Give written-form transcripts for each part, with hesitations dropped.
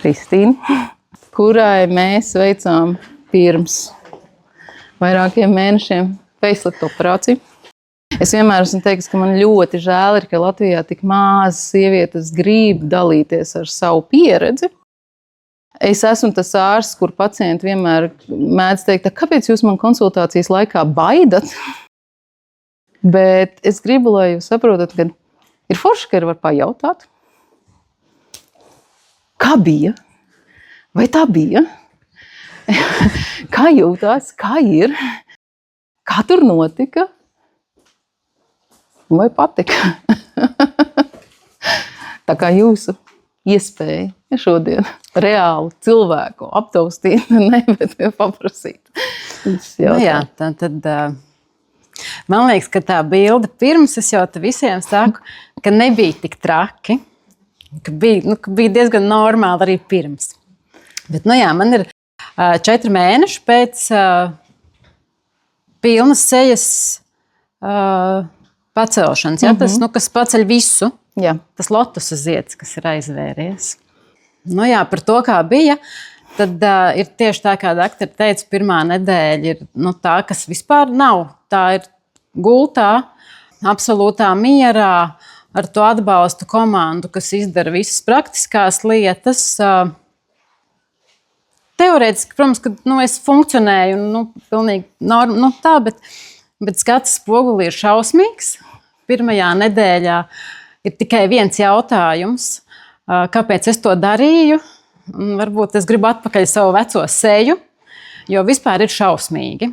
Kristīna, kurai mēs veicām pirms vairākiem mēnešiem facelift operāciju. Es vienmēr esmu teicis, ka man ļoti žēl ir, ka Latvijā tik maz sievietes grib dalīties ar savu pieredzi. Es esmu tas ārsts, kur pacienti vienmēr mēdz teikt, kāpēc jūs man konsultācijas laikā baidat? Bet es gribu, lai jūs saprotat, ka ir forši, ka var pajautāt. Kā bija? Vai tā bija? Kā jūtās? Kā ir? Kā tur notika? Vai patika? Tā kā jūsu iespēja šodien reāli cilvēku aptaustīt, bet paprasīt. Jā, tad man liekas, ka tā bilde pirms es jau visiem saku, ka nebija tik traki, ka bija diezgan normāli arī pirms. Bet, man ir 4 mēneši pēc pilnas sejas pacelšanas, tas, kas paceļ visu, tas lotusa zieds, kas ir aizvēries. Par to, kā bija, tad ir tieši tā, kā doktori teica, pirmā nedēļa ir tā, kas vispār nav. Tā ir gultā, absolūtā mierā, ar to atbalstu komandu, kas izdara visas praktiskās lietas. Teorētiski, protams, ka es funkcionēju, pilnīgi tā, bet skats spogulī ir šausmīgs. Pirmajā nedēļā ir tikai viens jautājums, kāpēc es to darīju. Varbūt es gribu atpakaļ savu veco seju, jo vispār ir šausmīgi.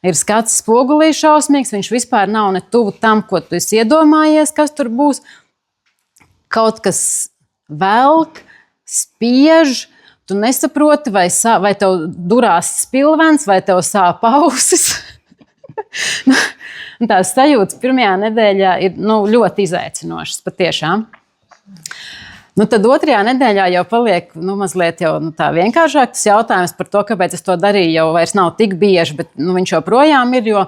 Ir skats spogulī šausmīgs, viņš vispār nav ne tuvu tam, ko tu esi iedomājies, kas tur būs. Kaut kas velk, spiež, tu nesaproti, vai tev durās spilvens, vai tev sāp ausis. Tās sajūtas pirmajā nedēļā ir ļoti izaicinošas patiešām. Tad otrajā nedēļā jau paliek mazliet tā vienkāršāk tas jautājums par to, kāpēc es to darīju, jau vairs nav tik bieži, bet viņš joprojām ir, jo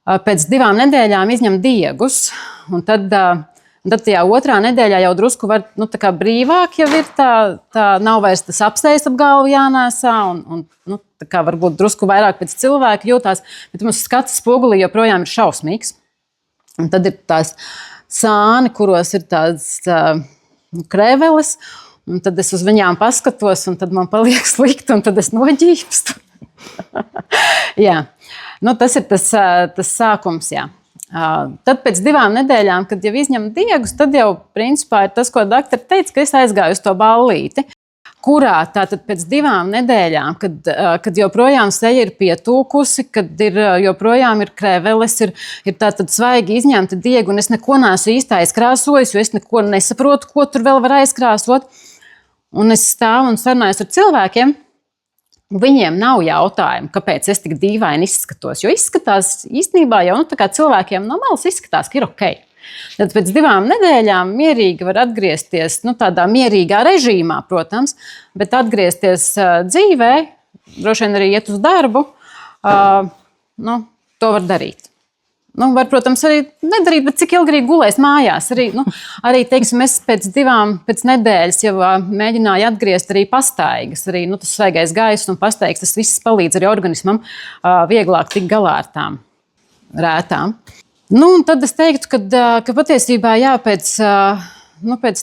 pēc 2 nedēļām izņem diegus, un tad tajā otrā nedēļā jau drusku var, brīvāk jau ir tā nav vairs tas apsejas ap galvu jānēsā, un varbūt drusku vairāk pēc cilvēka jūtās, bet mums skats spogulī joprojām ir šausmīgs. Un tad ir tās sāni, kuros ir tāds kreveles, un tad es uz viņām paskatos, un tad man paliek slikti, un tad es noģīpstu. Jā, tas ir tas sākums, jā. Tad pēc 2 nedēļām, kad jau izņem diegus, tad jau principā ir tas, ko doktori teica, ka es aizgāju uz to ballīti, kurā tātad pēc 2 nedēļām, kad joprojām seja ir pietūkusi, kad joprojām ir kreveles, ir tātad svaigi izņemta diega, un es neko neesmu īsti aizkrāsojis, jo es neko nesaprotu, ko tur vēl var aizkrāsot. Un es stāvu un sarunājos ar cilvēkiem, viņiem nav jautājumu, kāpēc es tik dīvaini izskatos, jo izskatās īstenībā jau tā kā cilvēkiem no malas izskatās, ka ir ok. Tad pēc 2 nedēļām mierīgi var atgriezties, tādā mierīgā režīmā, protams, bet atgriezties dzīvē, droši vien arī iet uz darbu, to var darīt. Var, protams, arī nedarīt, bet cik ilgi arī gulēs mājās. Arī teiksim, es pēc nedēļas jau mēģināju atgriezt arī pastaigas, arī tas svaigais gaiss un pastaigas, tas viss palīdz arī organismam vieglāk tikt galā ar tām rētām. Un tad es teiktu, ka patiesībā pēc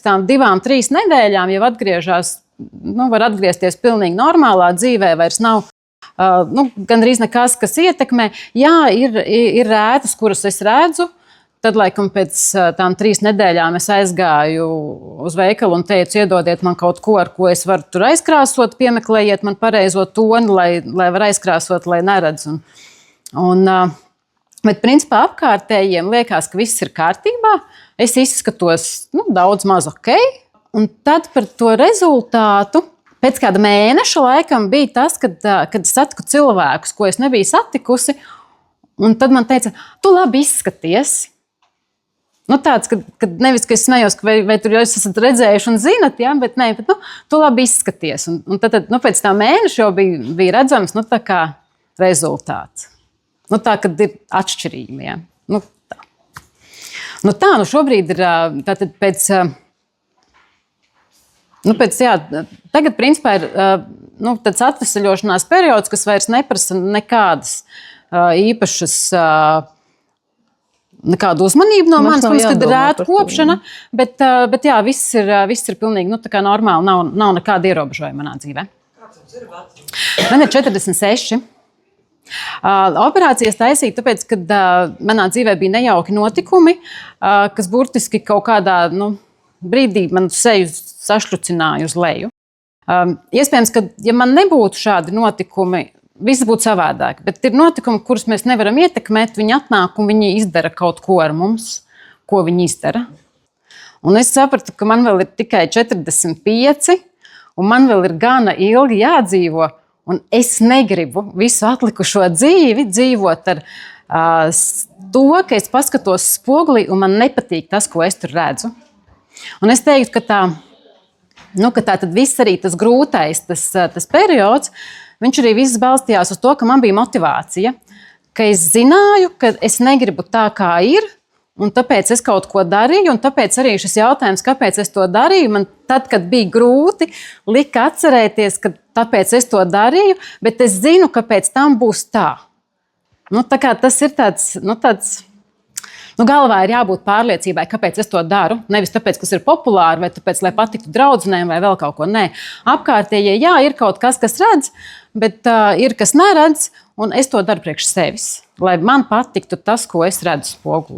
tām 2-3 nedēļām jau atgriežas, var atgriezties pilnīgi normālā dzīvē, vairs nav gandrīz nekas, kas ietekmē. Jā, ir rētas, kuras es redzu. Tad, laikam, pēc tām 3 nedēļām es aizgāju uz veikalu un teicu, iedodiet man kaut ko, ar ko es varu tur aizkrāsot, piemeklējiet man pareizo toni, lai var aizkrāsot, lai neredz. Bet, principā, apkārtējiem liekas, ka viss ir kārtībā. Es izskatos daudz maz ok. Un tad par to rezultātu pēc kāda mēneša laikam bija tas, kad satiku cilvēkus, ko es nebiju satikusi. Un tad man teica, tu labi izskaties. Tāds, kad nevis, ka es smējos, vai tur jau esat redzējuši un zinat, bet tu labi izskaties. Un tad pēc tā mēneša jau bija redzams tā kā rezultāts. Tā, kad ir atšķirīgi. Ja? Šobrīd ir tātad pēc Tagad, principā, ir tāds atvesaļošanās periods, kas vairs neprasa nekādas īpašas, nekādu uzmanību no manis, kad ir rēta kopšana, bet jā, viss ir pilnīgi tā kā normāli, nav nekāda ierobežojuma manā dzīvē. Man ir 46. Operācijas taisīja, tāpēc, kad manā dzīvē bija nejauki notikumi, kas burtiski kaut kādā brīdī man seju sašļucināja uz leju. Iespējams, ka ja man nebūtu šādi notikumi, viss būtu savādāk. Bet ir notikumi, kurus mēs nevaram ietekmēt. Viņi atnāk un viņi izdara kaut ko ar mums, ko viņi izdara. Un es sapratu, ka man vēl ir tikai 45, un man vēl ir gana ilgi jādzīvo. Un es negribu visu atlikušo dzīvi dzīvot ar to, ka es paskatos spogulī un man nepatīk tas, ko es tur redzu. Un es teiktu, ka tā tad viss arī tas grūtais, tas periods, viņš arī viss balstījās uz to, ka man bija motivācija, ka es zināju, ka es negribu tā, kā ir, un tāpēc es kaut ko darīju, un tāpēc arī šis jautājums, kāpēc es to darīju, man tad, kad bija grūti, lika atcerēties, ka tāpēc es to darīju, bet es zinu, ka pēc tam būs tā. Tā kā tas ir tāds galvā ir jābūt pārliecībai, kāpēc es to daru. Nevis tāpēc, kas ir populāri, vai tāpēc, lai patiktu draudzenēm, vai vēl kaut ko. Nē, apkārtējie, jā, ir kaut kas redz, bet ir kas neredz, un es to daru priekš sevis. Lai man patiktu tas, ko es redzu spogulī.